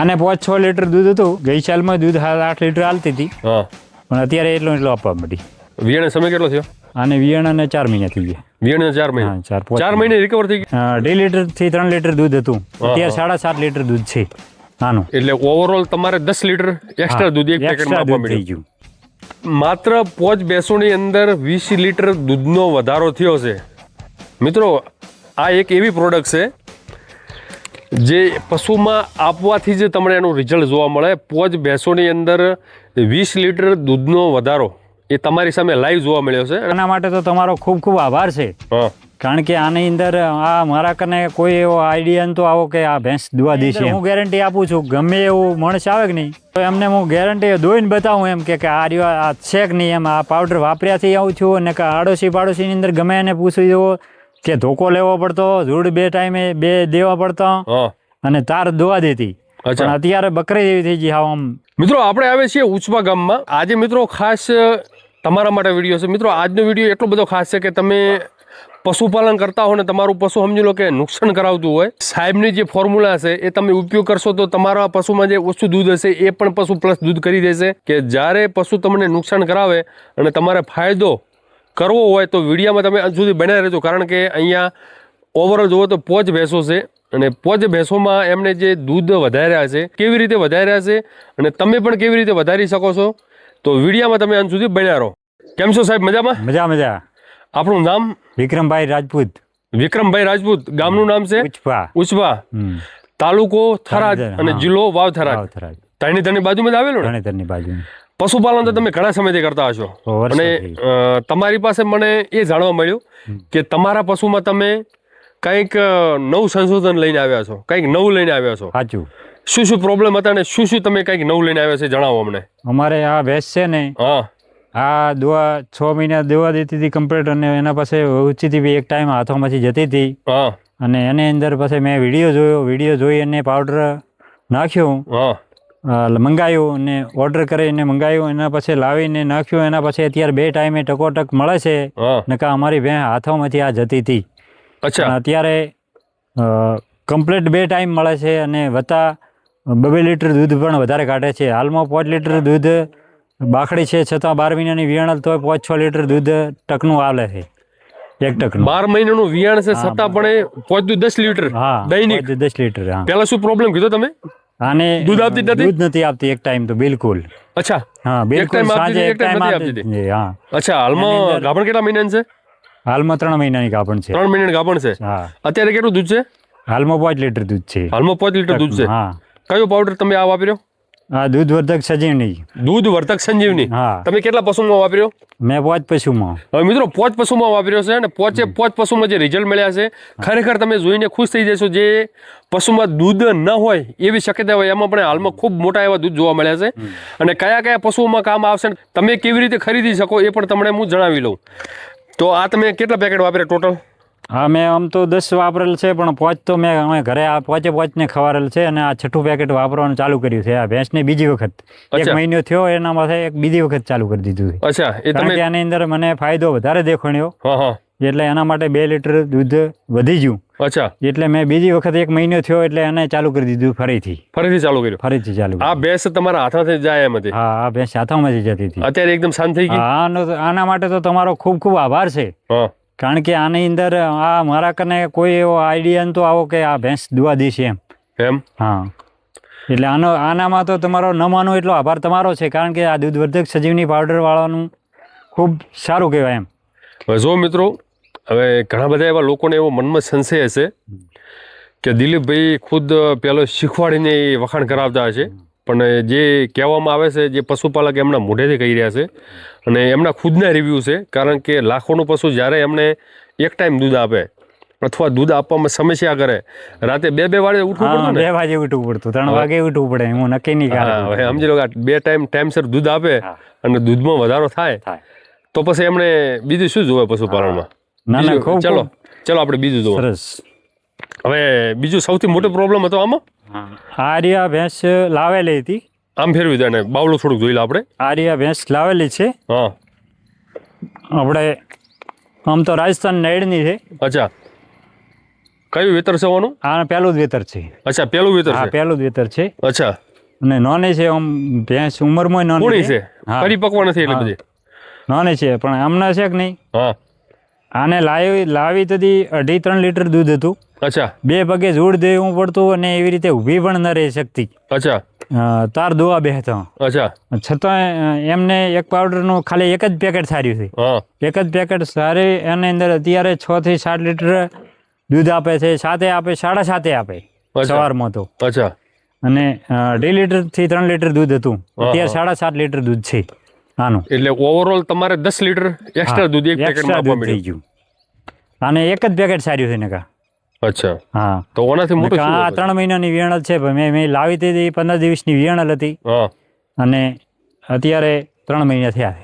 આને 5-6 લીટર દૂધ હતું. ગઈ સાલમાં દૂધ 8 લીટર હાલતી હતી, પણ અત્યારે એટલો આપવા માંડી. વિયાણ સમય કેટલો થયો? આને વિયાણાને 4 મહિના થઈ ગયા. વિયાણ 4 મહિના? 4 મહિને રિકવર થઈ ગયું. 2 લીટર થી 3 લીટર દૂધ હતું, અત્યારે 7.5 લીટર દૂધ છે આનું. એટલે ઓવરઓલ તમારે 10 લીટર એક્સ્ટ્રા દૂધ એક પેકેટમાં આપવા મળ્યું. માત્ર 5 ભેંસોની અંદર 20 લીટર દૂધનો વધારો થયો છે. મિત્રો, આ એક એવી પ્રોડક્ટ છે જે પશુમાં આપવાથી જ તમને એનું રિઝલ્ટ જોવા મળે. 5 ભેંસોની અંદર 20 લીટર દૂધનો વધારો એ તમારી સામે લાઈવ જોવા મળ્યો છે. એના માટે તો તમારો ખૂબ ખૂબ આભાર છે, કારણ કે આની અંદર આ મારા કને કોઈ એવો આઈડિયા તો આવો કે આ ભેંસ દુવા દેશે. હું ગેરંટી આપું છું, ગમે એવું માણસ આવે કે નહીં તો એમને હું ગેરંટી દોઈને બતાવું એમ કે આ રહ્યો આ છે કે નહીં, એમ આ પાવડર વાપર્યાથી આવું છું. અને કે આડોશી પાડોશીની અંદર ગમે એને પૂછી દેવો કે ધોકો લેવો પડતો, ધૂળ 2 ટાઈમે 2 દેવા પડતા અને તાર દોવા દેતી. પણ અત્યારે બકરી જેવી થઈ ગઈ. આમ મિત્રો, આપણે આવે છીએ ઉચવા ગામમાં. આજે મિત્રો ખાસ તમારા માટે વિડીયો છે. મિત્રો, આજનો વિડીયો એટલો બધો ખાસ છે કે તમે પશુપાલન કરતા હો ને તમારું પશુ સમજી લો કે નુકસાન કરાવતું હોય, સાહેબની જે ફોર્મ્યુલા છે એ તમે ઉપયોગ કરશો તો તમારા પશુમાં જે ઓછું દૂધ હશે એ પણ પશુ પ્લસ દૂધ કરી દેશે. કે જ્યારે પશુ તમને નુકસાન કરાવે અને તમારે ફાયદો કરવો હોય તો વિડીયોમાં તમે અંત સુધી બન્યા રહેજો. કારણ કે અહીંયા ઓવરઓલ જુઓ તો 5 ભેંસો છે અને 5 ભેંસોમાં એમને જે દૂધ વધાર્યા છે, કેવી રીતે વધાર્યા છે અને તમે પણ કેવી રીતે વધારી શકો છો, તો વિડીયોમાં તમે અંત સુધી બન્યા રહો. કેમ છો સાહેબ? મજામાં? મજા. આપણું નામ? વિક્રમભાઈ રાજપૂત. વિક્રમભાઈ રાજપૂત. ગામનું નામ છે ઉચવા, તાલુકો થરાદ અને જિલ્લો વાવ-થરાદ. તરણેતરની બાજુમાં જ આવેલું ને? તરણેતરની બાજુમાં. પશુપાલન તો તમે ઘણા સમયથી કરતા હશો અને તમારી પાસે મને એ જાણવા મળ્યું કે તમારા પશુમાં તમે કંઈક નવું સંશોધન લઈને આવ્યા છો, કંઈક નવું લઈને આવ્યા છો. સાચું. શું પ્રોબ્લેમ હતા અને શું તમે કંઈક નવું લઈને આવ્યા છે, જણાવો અમને. અમારે આ ભેંસ છે ને, આ દવા 6 મહિના દવા દેતી હતી કમ્પ્લીટ, અને એના પાસે ઓછીથી બી એક ટાઈમ હાથોમાંથી જતી હતી. અને એની અંદર પછી મેં વિડીયો જોઈ અને પાવડર નાખ્યું, મંગાવ્યું અને ઓર્ડર કરીને મંગાવ્યું, એના પછી લાવીને નાખ્યું. એના પછી અત્યારે 2 ટાઈમે ટકોટક મળે છે. નકા અમારી ભેંસ હાથોમાંથી આ જતી હતી. અત્યારે કમ્પ્લીટ 2 ટાઈમ મળે છે અને વત્તા 2 લીટર દૂધ પણ વધારે કાઢે છે. હાલમાં 5 લીટર દૂધ બાખડી છે, છતાં 12 મહિનાની વિયાણ તો 5-6 લીટર દૂધ ટકનું આવે છે. 1 ટકનું 12 મહિનાનું વિયાણ છે, છતાં પણ 10 લીટર દૈનિક. 10 લીટર. પેલા શું પ્રોબ્લેમ કીધો તમે? આને દૂધ આપતી નથી આપતી એક ટાઈમ તો બિલકુલ. બિલકુલ સાંજે એક ટાઈમ આપતી હતી. હાલમાં ગાભણ કેટલા મહિનાની છે? હાલમાં 3 મહિનાની ગાભણ છે. 3 મહિનાની ગાભણ છે. અત્યારે કેટલું દૂધ છે? હાલમાં 5 લીટર દૂધ છે. હાલમાં 5 લીટર દૂધ છે. કયો પાવડર તમે આ વાપર્યો? દૂધવર્ધક સંજીવની. દૂધવર્ધક સંજીવની. તમે કેટલા પશુમાં વાપર્યો? મેં 5 પશુમાં. હવે મિત્રો 5 પશુમાં વાપર્યો છે અને 5 પશુમાં જે રિઝલ્ટ મળ્યા છે ખરેખર તમે જોઈને ખુશ થઈ જશો. જે પશુમાં દૂધ ન હોય એવી શક્યતા હોય એમાં પણ હાલમાં ખૂબ મોટા એવા દૂધ જોવા મળ્યા છે. અને કયા પશુઓમાં કામ આવશે, તમે કેવી રીતે ખરીદી શકો એ પણ તમને હું જણાવી લઉં. તો આ તમે કેટલા પેકેટ વાપર્યા ટોટલ? મેં આમ તો 10 વાપરેલ છે, પણ 5 તો મેં અમે ઘરે આ 5 ને ખવારેલ છે અને આ 6ઠું પેકેટ વાપરવાનું ચાલુ કર્યું છે. આ ભેંસને બીજી વખત 1 મહિનો થયો એના માટે એક બીજી વખત ચાલુ કરી દીધું છે. કારણ કે આની અંદર મને ફાયદો વધારે દેખાણ્યો, એટલે એના માટે 2 લીટર દૂધ વધી ગયું. એટલે મેં બીજી વખત 1 મહિનો થયો એટલે એને ચાલુ કરી દીધું. ફરીથી ચાલુ કર્યું. આ ભેંસ તમારા હાથમાંથી જાય એમ હતી? આ ભેંસ હાથોમાંથી જતી હતી. અત્યારે એકદમ શાંત થઈ ગઈ. આના માટે તો તમારો ખૂબ ખૂબ આભાર છે, કારણ કે આની અંદર આ મારા કને કોઈ એવો આઈડિયા તો આવો કે આ ભેંસ દુવા દેશે એમ. એટલે આનામાં તો તમારો ન માનો એટલો આભાર તમારો છે, કારણ કે આ દૂધવર્ધક સજીવની પાવડર વાળાનું ખૂબ સારું કહેવાય એમ. જો મિત્રો, હવે ઘણા બધા એવા લોકોને એવો મનમાં સંશય હશે કે દિલીપભાઈ ખુદ પેલો શીખવાડીને વખાણ કરાવતા હશે, પણ જે કહેવામાં આવે છે, જે પશુપાલક એમના મોઢેથી કહી રહ્યા છે અને એમના ખુદના રિવ્યૂ છે. કારણ કે લાખોનું પશુ જ્યારે એમને એક ટાઈમ દૂધ આપે અથવા દૂધ આપવામાં સમસ્યા કરે, રાતે 2 વાગે ઉઠવું પડતું ને? 2 વાગે ઉઠવું પડતું, 3 વાગે ઉઠવું પડે, હું નક્કી નહીં કરું. હવે સમજી લો કે 2 ટાઈમ ટાઈમસર દૂધ આપે અને દૂધમાં વધારો થાય તો પછી એમણે બીજું શું જોવે પશુપાલનમાં? ચલો આપણે બીજું જોવો. હવે બીજું સૌથી મોટો પ્રોબ્લેમ હતો આમાં? આર્યા ભેંસ લાવેલી હતી. આમ ફેરવી દે ને બાવળું થોડુંક જોઈ લે આપણે. આર્યા ભેંસ લાવેલી છે. આપણે આમ તો રાજસ્થાન નાયડની છે. કયું વેતર છે આનું? આ પહેલું જ વેતર છે. અચ્છા, પેલું વેતર હા, છે. પહેલું જ વેતર છે. અચ્છા, અને નોની છે આમ ભેંસ ઉંમરમાં કોણી નોની છે? હા. પરિપક્વ નથી એટલે બધી. નોની છે પણ આમના છે કે નહીં. હા. આને લાવી તદી 2.5-3 લીટર દૂધ હતું. અચ્છા. 2 પગે જોડ દેવું પડતું અને એવી રીતે ઊભી પણ ન રહી શકતી. અચ્છા. તાર દોવા બેહતા. અચ્છા. છતાં એમને એક પાવડરનું ખાલી એક જ પેકેટ સાર્યું છે. હા. એક જ પેકેટ સારી એની અંદર અત્યારે 6 થી 7 લીટર દૂધ આપે છે. 7 આપે, 7.5 આપે સવારમાં તો. અચ્છા. અને 2.5 લીટર થી 3 લીટર દૂધ હતું. અત્યારે 7.5 લીટર દૂધ છે આનું. એટલે ઓવરઓલ તમારે 10 લીટર એક્સ્ટ્રા દૂધ એક પેકેટમાં આપવા થઈ ગયું. અને એક જ પેકેટ સાર્યું છે ને કા. અચ્છા. હા, તો ઓનાથી મોટું શું? આ 3 મહિનાની વિયાણલ છે. મેં લાવી હતી 15 દિવસની વિયાણલ હતી. હા. અને અત્યારે 3 મહિના થયા છે.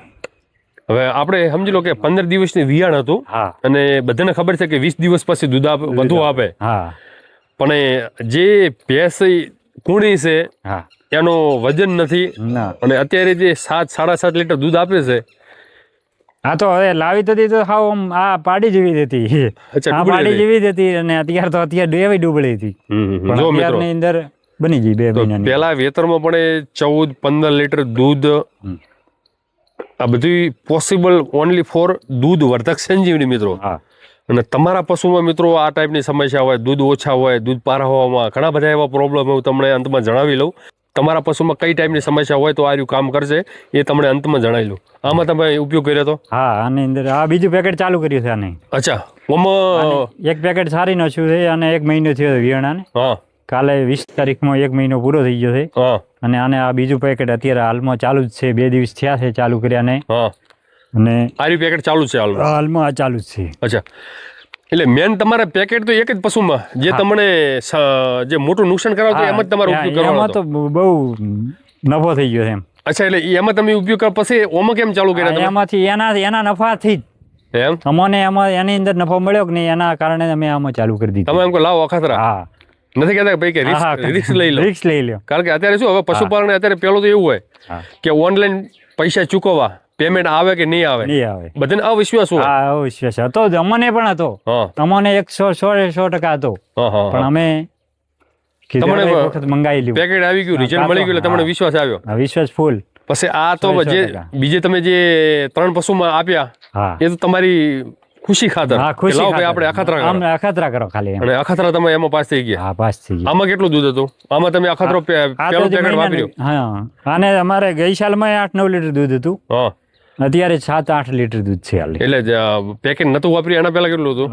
હવે આપણે સમજી લો કે 15 દિવસની વિયાણ હતું. હા. અને બધાને ખબર છે કે 20 દિવસ પછી દૂધ વધુ આપે. હા. પણ જે ભેંસ કુણી છે હા, એનો વજન નથી. ના. અને અત્યારે જે 7-7.5 લીટર દૂધ આપે છે. હા, તો હવે લાવી હતી તો હાવ આમ આ પાડી જેવી જ હતી. અચ્છા, આ ડૂબળી પાડી હતી. જેવી જ હતી અને અત્યારે ડેવી ડૂબળી હતી. પણ જો મિત્રો, અત્યારની અંદર બની ગઈ 2 મહિનાની. પેલા વેતરમાં પણ 14-15 લીટર દૂધ, આ બધું પોસિબલ ઓનલી ફોર દૂધ વર્ધક સંજીવની મિત્રો. હા. અને તમારા પશુમાં મિત્રો આ ટાઈપની સમસ્યા હોય, દૂધ ઓછા હોય, દૂધ પારા હોવામાં ઘણા બધા એવા પ્રોબ્લેમ હું તમને અંતમાં જણાવી લઉં. તમારા પશુમાં કઈ ટાઈપની સમસ્યા હોય તો આ રહ્યું કામ કરશે એ તમને અંતમાં જણાવી લઉં. આમાં તમે ઉપયોગ કર્યો તો? હા, આની અંદર આ બીજું પેકેટ ચાલુ કર્યું છે આને. અચ્છા. ઓમાં એક પેકેટ સારી નાખ્યું છે અને 1 મહિનો થયો વિયાણાને. હા. કાલે 20 તારીખમાં 1 મહિનો પૂરો થઈ ગયો છે. હા. અને આને આ બીજું પેકેટ અત્યારે હાલમાં ચાલુ જ છે. 2 દિવસ થયા છે ચાલુ કર્યા ને. હા. અને આ રહ્યું પેકેટ ચાલુ છે હાલમાં આ ચાલુ જ છે. અચ્છા. એટલે મેન તમારે પેકેટ તો એક જ પશુમાં જે તમને જે મોટું નુકસાન કરાવતું એમ જ તમારો ઉપયોગ કરવાનો એમાં તો બહુ નફો થઈ ગયો છે એમ. અચ્છા, એટલે એમાં તમે ઉપયોગ કરો પછી ઓમાં કેમ ચાલુ કર્યા તમે? એમાંથી એના નફાથી જ એમ અમને એમાં એની અંદર નફો મળ્યો કે નહીં એના કારણે અમે આમાં ચાલુ કરી દીધું. તમે એમ કહો લાવો અખાતરા. હા. નથી કહેતા ભાઈ કે રિસ્ક લઈ લો. રિસ્ક લઈ લો. કારણ કે અત્યારે શું હવે પશુપાલન અત્યારે પેલું તો એવું હોય કે ઓનલાઈન પૈસા ચૂકવવા, પેમેન્ટ આવે કે નહીં આવે, બધાને અવિશ્વાસ હોય. હા, અવિશ્વાસ હતો જ. અમને પણ હતો. અમને 100% હતો. પણ અમે તમને વખત મંગાવી લીધું. પેકેટ આવી ગયું, રિઝલ્ટ મળી ગયું એટલે તમને વિશ્વાસ આવ્યો. વિશ્વાસ ફૂલ. પછી આ તો જે બીજે તમે જે 3 પશુમાં આપ્યા એ તો તમારી ખુશી ખાતર. લાવો ભાઈ આપણે અખાતરા કરો ખાલી. અને અખાતરા તમે એમાં પાસ થઈ ગયા. હા, પાસ થઈ ગયા. આમાં કેટલું દૂધ હતું? આમાં તમે અખાતરો પેલું પેકેટ વાપર્યું? હા. આને અમારે ગઈ સાલમાં 8-9 લીટર દૂધ હતું. હા. અત્યારે 7-8 લીટર દૂધ છે હાલ. એટલે પેકેટ નતું વાપર્યું એના પહેલા કેટલું હતું?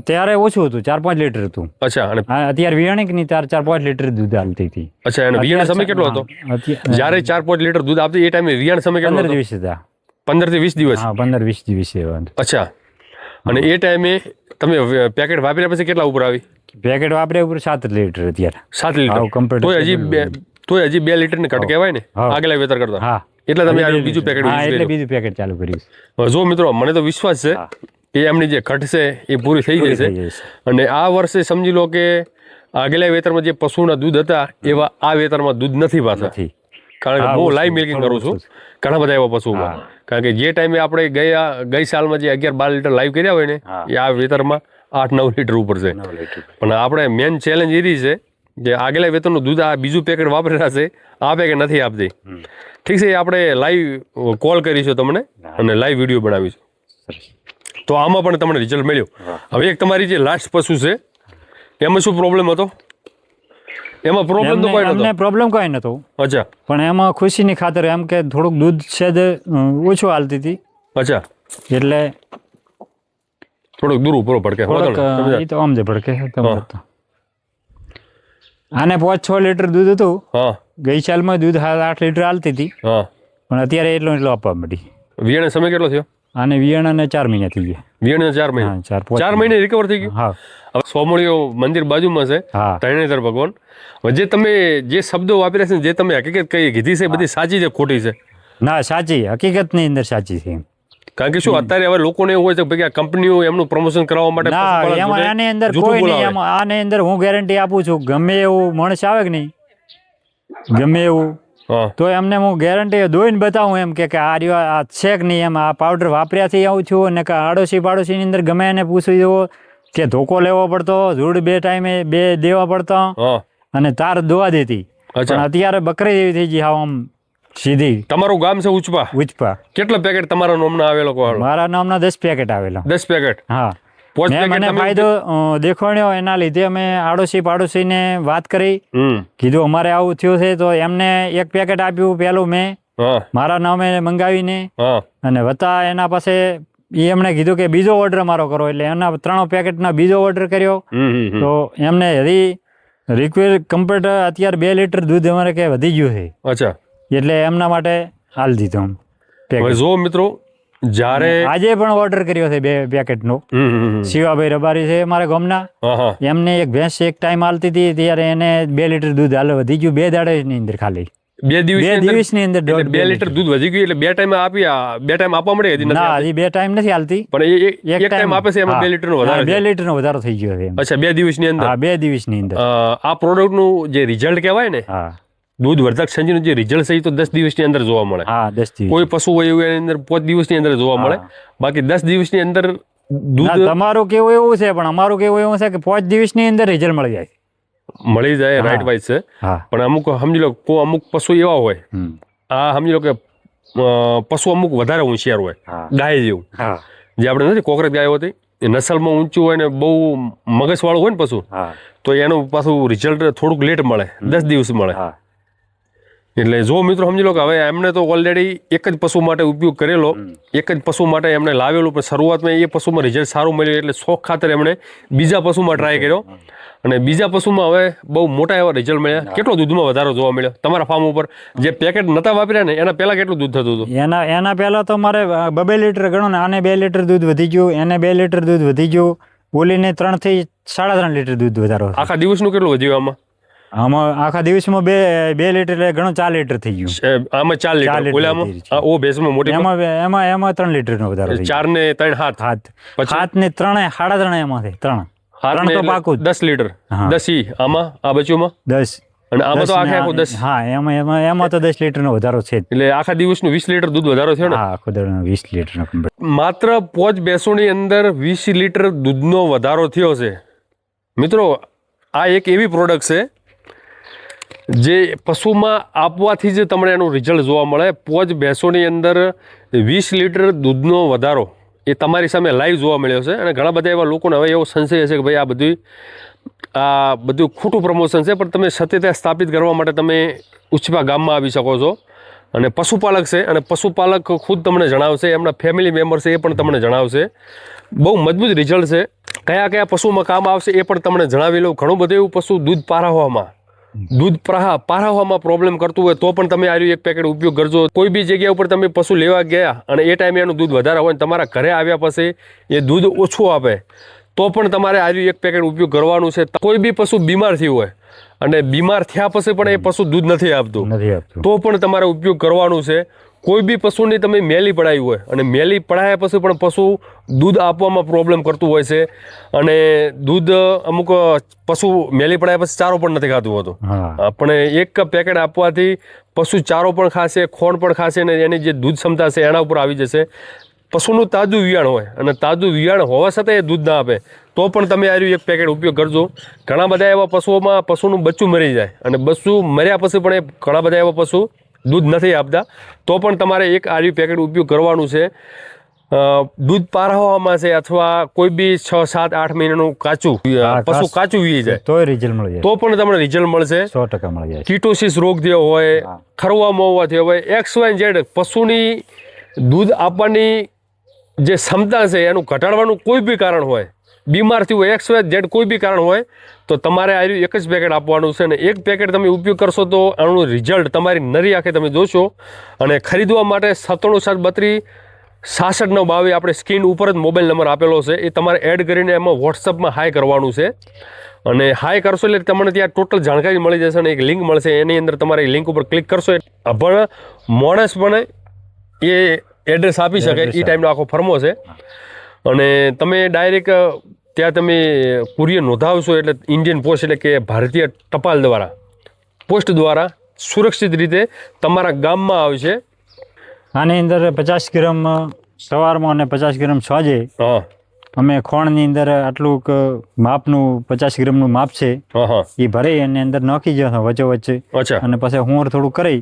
ત્યારે ઓછું હતું, 4-5 લીટર હતું. અચ્છા. અને અત્યારે વિયાણી ની 4-5 લીટર દૂધ હાલતી હતી. અચ્છા. અને વિયાણ સમય કેટલો હતો? જ્યારે 4-5 લીટર દૂધ આપતી એ ટાઈમે વિયાણ સમય કેટલો હતો? 15 દિવસ હતા. 15 થી 20 દિવસ. હા, 15-20 દિવસ. અચ્છા. અને એ ટાઈમે તમે પેકેટ વાપર્યા પછી કેટલા ઉપર આવી? પેકેટ વાપર્યા ઉપર 7 લીટર અત્યારે. 7 લીટર. તોય હજી 2 લીટર ને ઘટ કહેવાય ને આગલા વેતર કરતા. હા. એટલે તમે બીજું પેકેટ એટલે બીજું પેકેટ ચાલુ કર્યું. જો મિત્રો, મને તો વિશ્વાસ છે કે એમની જે ઘટ છે એ પૂરી થઈ જશે. અને આ વર્ષે સમજી લો કે આગલા વેતરમાં જે પશુના દૂધ હતા એવા આ વેતરમાં દૂધ નથી પાછા. કારણ કે હું લાઈવ મિલ્કિંગ કરું છું ઘણા બધા એવા પશુમાં. કારણ કે જે ટાઈમે આપણે ગઈ સાલમાં જે 11-12 લીટર લાઈવ કર્યા હોય ને એ આ વેતરમાં 8-9 લીટર ઉપર છે. પણ આપણે મેન ચેલેન્જ એ રહી છે કે આગલા વેતરનું દૂધ આ બીજું પેકેટ વાપરેલા છે, આપે કે નથી આપતી. ઠીક છે, આપણે લાઈવ કોલ કરીશું તમને અને લાઈવ વિડીયો બનાવીશું. તો આમાં પણ તમને રિઝલ્ટ મળ્યું. હવે એક તમારી જે લાસ્ટ પશુ છે એમાં શું પ્રોબ્લેમ હતો? એમાં પ્રોબ્લેમ તો કોઈ નતો? અમને પ્રોબ્લેમ કોઈ નતો. અચ્છા. પણ એમાં ખુશીની ખાતર એમ કે થોડુંક દૂધ છે ઓછું હાલતી હતી. અચ્છા. એટલે થોડુંક દૂર ઉપર પડકે. એ તો આમ જ પડકે. આને 5-6 લીટર દૂધ હતું. ગઈ સાલમાં દૂધ 8 લીટર હાલતી હતી. પણ અત્યારે એટલું આપવા માંડી. વિયાણ સમય કેટલો થયો? આને વિયાણાને 4 મહિના થઈ ગયા. વિયાણ 4 મહિના? 4 મહિને રિકવર થઈ ગયું? હા. હવે સોમળીઓ મંદિર બાજુમાં છે, ત્રણેતર ભગવાન. જે તમે જે શબ્દો વાપર્યા છે, જે તમે હકીકત કઈ કીધી છે, બધી સાચી છે ખોટી છે? ના, સાચી. હકીકતની અંદર સાચી છે. કારણ કે શું અત્યારે હવે લોકોને એવું હોય છે કે આ કંપનીઓ એમનું પ્રમોશન કરવા માટે આની અંદર કોઈ નહીં. આની અંદર હું ગેરંટી આપું છું, ગમે એવું માણસ આવે કે નહીં, ગમે એવું તો એમને હું ગેરંટી દોઈને બતાવું એમ કે આ રહ્યો આ છે કે નહીં, એમ આ પાવડર વાપર્યાથી આવું છું. અને આડોશી પાડોશીની અંદર ગમે એને પૂછી જુઓ, કે ધોકો લેવો પડતો, ધૂળ 2 ટાઈમે 2 દેવા પડતો હા અને તાર દોવા દેતી. પણ અત્યારે બકરી જેવી થઈ ગઈ હાવ આમ સીધી. તમારું ગામ છે ઉચપા? ઉચપા. કેટલા પેકેટ તમારા નામના આવેલો કહો? મારા નામના 10 પેકેટ આવેલા. 10 પેકેટ? હા. પોચ મેં પેકેટ મને તમે ફાયદો દેખાડ્યો, એના લીધે અમે આડોશી પાડોશીને વાત કરી, કીધું અમારે આવું થયું છે, તો એમને 1 પેકેટ આપ્યું પેલું મેં મારા નામે મંગાવીને, અને વત્તા એના પાસે એમણે કીધું કે બીજો ઓર્ડર મારો કરો, એટલે એના 3 પેકેટના બીજો ઓર્ડર કર્યો. તો એમને રિક્વેસ્ટ કમ્પ્લીટ અત્યારે 2 લીટર દૂધ અમારે કે વધી ગયું છે. અચ્છા. એટલે એમના માટે હાલ દીધું. જો મિત્રો, જ્યારે આજે પણ ઓર્ડર કર્યો છે 2 પેકેટનો. શિવાભાઈ રબારી છે મારા ગામના, એમને એક ભેંસ એક ટાઈમ હાલતી હતી, ત્યારે એને 2 લીટર દૂધ હાલ વધી ગયું 2 દાડાની અંદર, ખાલી 2 દિવસની અંદર 2 લીટર દૂધ વધી ગયું. એટલે 2 ટાઈમ આપ્યા, 2 ટાઈમ આપવા મળે? ના, હજી 2 ટાઈમ નથી હાલતી, પણ એક ટાઈમ આપે છે, એમાં 2 લીટરનો વધારો. 2 લીટરનો વધારો થઈ ગયો છે. અચ્છા, 2 દિવસની અંદર? હા, 2 દિવસની અંદર. આ પ્રોડક્ટનું જે રિઝલ્ટ કહેવાય ને, દૂધ વર્ધક સંજીવનું જે રિઝલ્ટ છે એ તો 10 દિવસની અંદર જોવા મળે. હા, 10 દિવસ. કોઈ પશુ હોય એવું એની અંદર 5 દિવસની અંદર જોવા મળે. બાકી 10 દિવસની અંદર દૂધ. તમારું કેવું એવું છે, પણ અમારું કેવું એવું છે કે 5 દિવસની અંદર રિઝલ્ટ મળી જાય. મળી જાય, રાઈટ વાઇઝ છે. પણ અમુક સમજી લો, અમુક પશુ એવા હોય, આ સમજી લો કે પશુ અમુક વધારે હોશિયાર હોય, ગાય જેવું, જે આપણે નથી કોકરેજ ગાય હોતી, એ નસલમાં ઊંચું હોય ને બહુ મગજવાળું હોય ને પશુ, તો એનું પાછું રિઝલ્ટ થોડુંક લેટ મળે, 10 દિવસ મળે. એટલે જો મિત્રો સમજી લો કે હવે એમને તો ઓલરેડી એક જ પશુ માટે ઉપયોગ કરેલો, એક જ પશુ માટે એમણે લાવેલું, પણ શરૂઆતમાં એ પશુમાં રિઝલ્ટ સારું મળ્યું, એટલે શોખ ખાતર એમણે બીજા પશુમાં ટ્રાય કર્યો, અને બીજા પશુમાં હવે બહુ મોટા એવા રિઝલ્ટ મળ્યા. કેટલો દૂધમાં વધારો જોવા મળ્યો તમારા ફાર્મ ઉપર? જે પેકેટ નતા વાપર્યા ને એના પહેલા કેટલું દૂધ થતું હતું? એના પહેલા તો મારે 2 લીટર ગણો ને, આને 2 લીટર દૂધ વધી ગયું, એને 2 લીટર દૂધ વધી ગયું, ઓલીને 3 થી 3.5 લીટર દૂધ વધારો. આખા દિવસનું કેટલું વધ્યું આમાં આખા દિવસમાં 2 લીટર એટલે ઘણો 4 લીટર થઈ ગયું. આમાં 4 લીટર, ઓલામાં ઓ ભેંસમાં મોટી એમાં 3 લીટરનો વધારો. 4 ને 3 7 7 ને 3 3.5 એમાંથી 3 તો પાકું 10 લીટર. 10 ઈ આમાં, આ બચ્ચુમાં 10, અને આમાં તો આખે 10. હા, એમાં તો 10 લીટરનો વધારો છે. એટલે આખા દિવસનું 20 લીટર દૂધ વધારો થયો ને? હા, આખો દિવસનો 20 લીટરનો. માત્ર 5 ભેંસોની અંદર 20 લીટર દૂધનો વધારો થયો છે. મિત્રો, આ એક એવી પ્રોડક્ટ છે જે પશુમાં આપવાથી જ તમને એનું રિઝલ્ટ જોવા મળે. 5 ભેંસોની અંદર 20 લીટર દૂધનો વધારો એ તમારી સામે લાઈવ જોવા મળ્યો છે. અને ઘણા બધા એવા લોકોને હવે એવો સંશય છે કે ભાઈ આ બધું ખોટું પ્રમોશન છે, પણ તમે સત્યતા સ્થાપિત કરવા માટે તમે ઉચપા ગામમાં આવી શકો છો. અને પશુપાલક છે, અને પશુપાલક ખુદ તમને જણાવશે, એમના ફેમિલી મેમ્બર છે એ પણ તમને જણાવશે. બહુ મજબૂત રિઝલ્ટ છે. કયા કયા પશુમાં કામ આવશે એ પણ તમને જણાવી લઉં. ઘણું બધું એવું પશુ દૂધ પારાવવામાં પ્રોબ્લેમ કરતું હોય તો પણ તમે આ 1 પેકેટ ઉપયોગ કરજો. કોઈ બી જગ્યા ઉપર તમે પશુ લેવા ગયા અને એ ટાઈમે એનું દૂધ વધારે હોય, તમારા ઘરે આવ્યા પછી એ દૂધ ઓછું આપે, તો પણ તમારે આ 1 પેકેટ ઉપયોગ કરવાનું છે. કોઈ બી પશુ બીમાર થયું હોય અને બીમાર થયા પછી પણ એ પશુ દૂધ નથી આપતું, તો પણ તમારે ઉપયોગ કરવાનું છે. કોઈ બી પશુની તમે મેલી પડાવી હોય અને મેલી પડાયા પછી પણ પશુ દૂધ આપવામાં પ્રોબ્લેમ કરતું હોય છે, અને દૂધ અમુક પશુ મેલી પડાયા પછી ચારો પણ નથી ખાતું હોતું, પણ 1 પેકેટ આપવાથી પશુ ચારો પણ ખાશે, ખોણ પણ ખાશે, અને એની જે દૂધ ક્ષમતા છે એના ઉપર આવી જશે. પશુનું તાજું વિયાણ હોય, અને તાજું વિયાણ હોવા છતાં એ દૂધ ના આપે, તો પણ તમે આ 1 પેકેટ ઉપયોગ કરજો. ઘણા બધા એવા પશુઓમાં પશુનું બચ્ચું મરી જાય, અને બચ્ચું મર્યા પછી પણ એ ઘણા બધા એવા પશુ દૂધ નથી આપતા, તો પણ તમારે 1 પેકેટ ઉપયોગ કરવાનું છે. દૂધ પારાવવામાં છે, અથવા કોઈ બી 6, 7, 8 મહિનાનું પશુ કાચું વી જાય તો રિઝલ્ટ મળી જાય, તો પણ તમને રિઝલ્ટ મળશે. 100% મળી જાય. કીટોસિસ રોગ થયો હોય, ખરવા મોવા થયો હોય, XYZ પશુની દૂધ આપવાની જે ક્ષમતા છે એનું ઘટાડવાનું કોઈ બી કારણ હોય, બીમાર થયું હોય, XYZ કોઈ બી કારણ હોય, તો તમારે આ 1 જ પેકેટ આપવાનું છે. અને 1 પેકેટ તમે ઉપયોગ કરશો તો આનું રિઝલ્ટ તમારી નરી આંખે તમે જોશો. અને ખરીદવા માટે 9732 6692 આપણે સ્ક્રીન ઉપર જ મોબાઈલ નંબર આપેલો છે, એ તમારે એડ કરીને એમાં વોટ્સઅપમાં હાય કરવાનું છે. અને હાય કરશો એટલે તમને ત્યાં ટોટલ જાણકારી મળી જશે, અને એક લિંક મળશે, એની અંદર તમારે એ લિંક ઉપર ક્લિક કરશો. પણ માણસ પણ એ એડ્રેસ આપી શકે એ ટાઈમનો આખો ફર્મો છે. અને તમે ડાયરેક્ટ ત્યાં તમે કુરિયર નોંધાવશો એટલે ઇન્ડિયન પોસ્ટ એટલે કે ભારતીય ટપાલ દ્વારા, પોસ્ટ દ્વારા સુરક્ષિત રીતે તમારા ગામમાં આવશે. આની અંદર 50 ગ્રામ સવારમાં અને 50 ગ્રામ સાંજે અમે ખોણની અંદર આટલું માપનું 50 ગ્રામનું માપ છે એ ભરી અને અંદર નાખી દો વચ્ચે વચ્ચે. અચ્છા. અને પછી હુંર થોડું કરી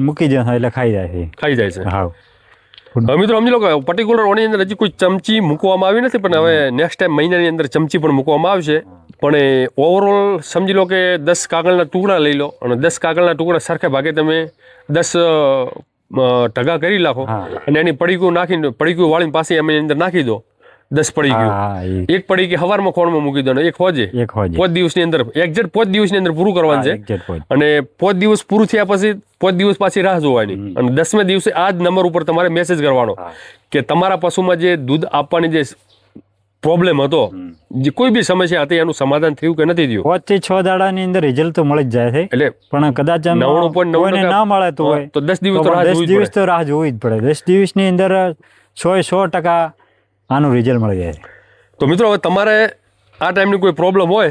મૂકી દો એટલે ખાઈ જાય છે. હા. હવે મિત્રો સમજી લો કે પર્ટિક્યુલર ઓની અંદર હજી કોઈ ચમચી મૂકવામાં આવી નથી, પણ હવે નેક્સ્ટ ટાઈમ મહિનાની અંદર ચમચી પણ મૂકવામાં આવશે. પણ ઓવરઓલ સમજી લો કે 10 કાગળના ટુકડા લઈ લો અને 10 કાગળના ટુકડા સરખે ભાગે તમે 10 ટગા કરી નાખો અને એની પડીકું નાખીને પડીકું વાળીને પાસે એની અંદર નાખી દો. 10 પડીકું એક પડીકી હવારમાં ખોણમાં મૂકી દો ને એક હોજે 5 દિવસની અંદર એક્ઝેક્ટ 5 દિવસની અંદર પૂરું કરવાનું છે. અને 5 દિવસ પૂરું થયા પછી 5 દિવસ પાછી રાહ જોવાની અને 10મે દિવસે આ જ નંબર ઉપર તમારે મેસેજ કરવાનો કે તમારા પશુમાં જે દૂધ આપવાની જે પ્રોબ્લેમ હતો, જે કોઈ બી સમસ્યા હતી એનું સમાધાન થયું કે નથી થયું. 5 થી 6 દાડાની અંદર રિઝલ્ટ તો મળી જ જાય છે. એટલે પણ કદાચ 99.9% ના મળે તો 10 દિવસ તો રાહ જોવી જ પડે. 10 દિવસની અંદર 100% આનું રિઝલ્ટ મળી જાય. તો મિત્રો હવે તમારે આ ટાઈમની કોઈ પ્રોબ્લેમ હોય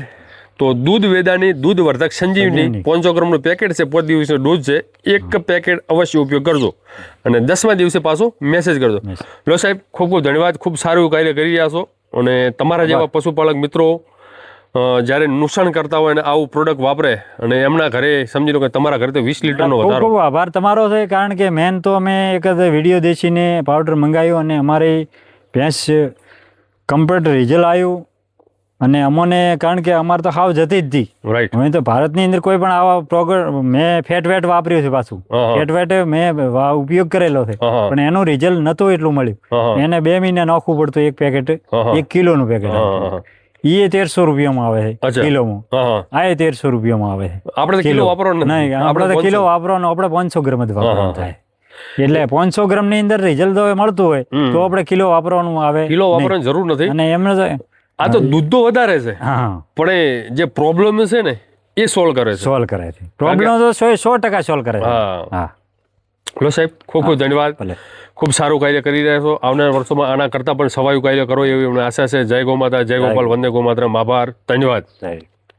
તો દૂધ વેદાની દૂધ વર્ધક સંજીવની 500 ગ્રામનું પેકેટ છે, 5 દિવસનો ડોઝ છે, એક પેકેટ અવશ્ય ઉપયોગ કરજો અને 10મા દિવસે પાછો મેસેજ કરજો. લો સાહેબ, ખૂબ ખૂબ ધન્યવાદ. ખૂબ સારું કાર્ય કરી રહ્યા છો અને તમારા જેવા પશુપાલક મિત્રો જ્યારે નુકસાન કરતા હોય અને આવું પ્રોડક્ટ વાપરે અને એમના ઘરે સમજી લો કે તમારા ઘરે તો 20 લીટરનો વધારો. ખૂબ આભાર તમારો છે, કારણ કે મેન તો અમે એક વિડીયો દેશીને પાવડર મંગાવ્યો અને અમારી ભેંસ કમ્પ્લીટ રિઝલ્ટ આવ્યું અને અમને કારણ કે અમારે તો હાવ જતી જ હતી. રાઈટ. અમે તો ભારતની અંદર કોઈ પણ આવા પ્રોગ્રામ મેં ફેટ વેટ વાપર્યું છે, પાછું ફેટ વેટ મેં ઉપયોગ કરેલો છે, પણ એનું રિઝલ્ટ નતું એટલું મળ્યું. એને 2 મહિના નાખવું પડતું એક પેકેટ, 1 કિલોનું પેકેટ. એ 1300 રૂપિયામાં આવે છે કિલોમાં. આ 1300 રૂપિયામાં આવે છે. આપણે કિલો વાપરવાનું નહીં, આપણે તો કિલો વાપરવાનું, આપણે 500 ગ્રામ જ વાપરવાનું થાય. એટલે 500 ગ્રામ ની અંદર રિઝલ્ટ તો મળતું હોય તો આપણે કિલો વાપરવાનું આવે. કિલો વાપરવાની જરૂર નથી. અને એમને આ તો દૂધ તો વધારે છે, પણ જે પ્રોબ્લેમ છે ને એ સોલ્વ કરે છે. પ્રોબ્લેમ તો 100% સોલ્વ કરે છે. હા. લો સાહેબ, ખૂબ ખૂબ ધન્યવાદ. ખૂબ સારું કાર્ય કરી રહ્યા છો. આવનારા વર્ષોમાં આના કરતાં પણ સવાયું કાર્ય કરો એવી અમને આશા છે. જય ગૌ માતા, જય ગોપાલ, વંદે ગૌ માતરમ. આભાર, ધન્યવાદ.